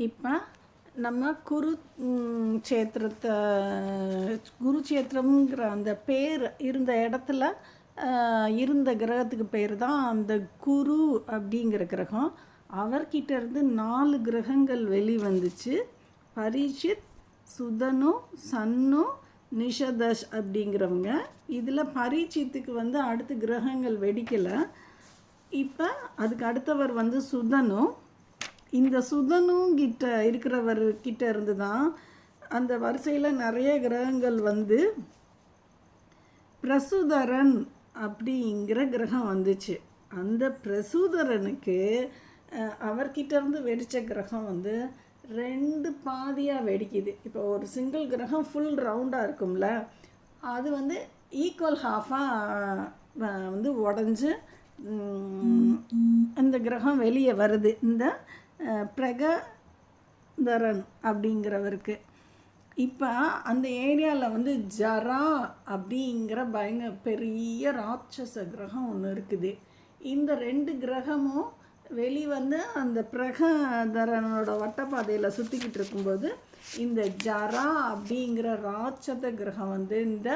இப்போ நம்ம சேத்திரத்தை குருச்சேத்திரம்ங்கிற அந்த பேர் இருந்த இடத்துல இருந்த கிரகத்துக்கு பேர் தான் அந்த குரு அப்படிங்கிற கிரகம். அவர்கிட்ட இருந்து 4 கிரகங்கள் வெளிவந்துச்சு. பரீட்சித், சுதனு, சன்னு, நிஷதஷ் அப்படிங்கிறவங்க. இதில் பரீட்சித்துக்கு அடுத்த கிரகங்கள் வெடிக்கலை. இப்போ அதுக்கு அடுத்தவர் சுதனு. இந்த சுதனுங்கிட்ட இருக்கிறவர்கிட்ட இருந்து தான் அந்த வரிசையில் நிறைய கிரகங்கள் பிரசுதரன் அப்படிங்கிற கிரகம் வந்துச்சு. அந்த பிரசுதரனுக்கு அவர்கிட்ட இருந்து வெடித்த கிரகம் 2 பாதியாக வெடிக்குது. இப்போ ஒரு சிங்கிள் கிரகம் ஃபுல் ரவுண்டாக இருக்கும்ல, அது ஈக்குவல் ஹாஃபாக உடஞ்சி இந்த கிரகம் வெளியே வருது. இந்த பிரகதரன் அப்படிங்கிறவருக்கு இப்போ அந்த ஏரியாவில் ஜரா அப்படிங்கிற பெரிய ராட்சச கிரகம் ஒன்று இருக்குது. இந்த 2 கிரகமும் அந்த பிரகதரனோட வட்டப்பாதையில் சுற்றிக்கிட்டு இருக்கும்போது இந்த ஜரா அப்படிங்கிற ராட்சத கிரகம் இந்த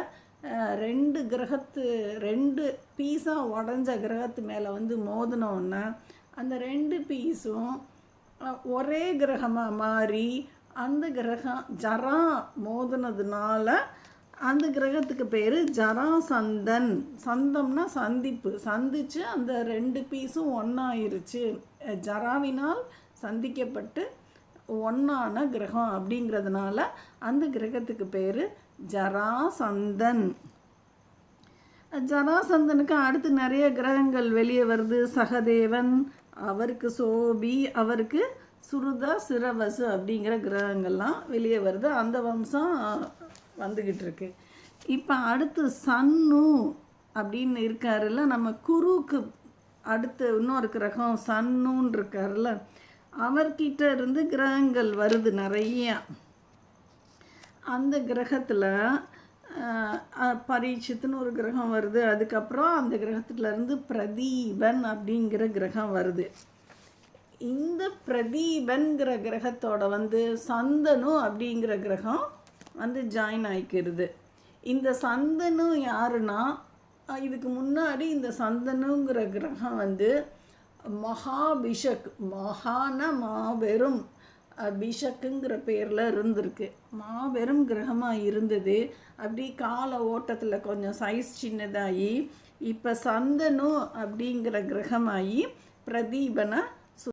2 பீஸாக உடஞ்ச கிரகத்து மேலே மோதினோன்னா அந்த 2 பீஸும் ஒரே கிரகமாக மாறி அந்த கிரகம் ஜரா மோதினதுனால அந்த கிரகத்துக்கு பேர் ஜராசந்தன். சந்தம்னா சந்திப்பு, சந்தித்து அந்த 2 பீஸும் ஒன்றாயிருச்சு. ஜராவினால் சந்திக்கப்பட்டு ஒன்றான கிரகம் அப்படிங்கிறதுனால அந்த கிரகத்துக்கு பேர் ஜராசந்தன். ஜராசந்தனுக்கு அடுத்து நிறைய கிரகங்கள் வெளியே வருது. சகதேவன், அவருக்கு சோபி, அவருக்கு சுருதா, சிரவசு அப்படிங்கிற கிரகங்கள்லாம் வெளியே வருது. அந்த வம்சம் வந்துக்கிட்டு இருக்கு. இப்போ அடுத்து சன்னு அப்படின்னு இருக்காருல்ல, நம்ம குருக்கு அடுத்து இன்னொரு கிரகம் சன்னுன்னு இருக்காருல்ல, அவர்கிட்ட இருந்து கிரகங்கள் வருது நிறையா. அந்த கிரகத்தில் பரீட்சித்துன்னு ஒரு கிரகம் வருது. அதுக்கப்புறம் அந்த கிரகத்துலேருந்து பிரதீபன் அப்படிங்கிற கிரகம் வருது. இந்த பிரதீபன்கிற கிரகத்தோட சந்தனு அப்படிங்கிற கிரகம் ஜாயின் ஆகிக்கிறது. இந்த சந்தனு யாருன்னா, இதுக்கு முன்னாடி இந்த சந்தனுங்கிற கிரகம் மகாபிஷக், மகான மாபெரும், பிஷக்குங்கிற பேரில் இருந்திருக்கு. மாபெரும் கிரகமாக இருந்தது. அப்படி கால ஓட்டத்தில் கொஞ்சம் சைஸ் சின்னதாகி இப்போ சந்தனு அப்படிங்கிற கிரகமாகி பிரதீபனை